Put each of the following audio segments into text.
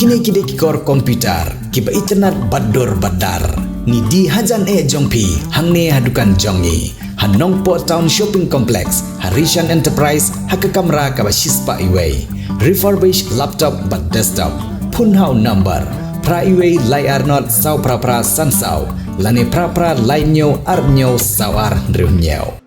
kini kikor komputer kiba internet bador badar ni di hajan jongpi hangne hadukan jongi han Nongpoh Town Shopping Complex Harishan Enterprise haka kamera kaba shispa iway refurbished laptop but desktop phun hau number pra iway lai arnot sau pra sansau lane pra lai nyo arnyo sawar ndrunyo.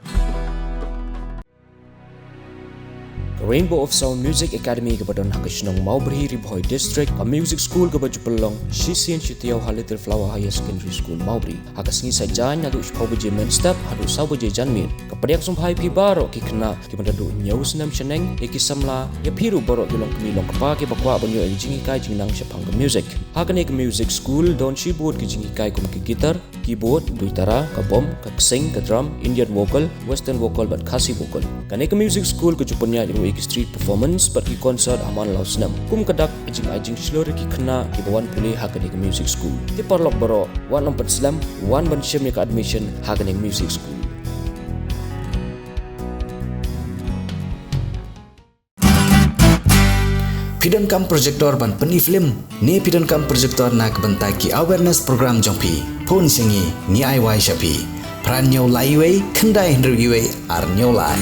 Rainbow of Sound Music Academy kepadon Hakashnong Maubri Bhoi District, a music school kepada Pelong, Shisian Shitiau Little Flower Higher Secondary School Maubri. Hakasngi sajan adu Paubaje main step adu Saubaje janmin. Kepada yang sumpai pi barok ki kena ki mandadu nyau senam seneng ki samla ya piru borok ki long kemilong kepa ki bakwa banyo jingi kai jingnang syapang ke music. Hakane ke music school don keyboard ki jingi kai kum ki gitar, keyboard, duitara, ka bom, ka sing, ka drum, Indian vocal, western vocal but Khasi vocal. Kane ke music school ke jupunya street performance pergi konsert aman lau senam kum kedak ajing seluruh ki kena ki bawan pulih hakane ke music school ti parlok baro wan nompat slam wan ban syam ke admission hakane music school. Pidon kam projector ban peni film ni pidon kam projector nak bentai ki awareness program jongpi phun singi ni ai wai shapi pran nyau lai wei kendai ndru wei ar nyau lai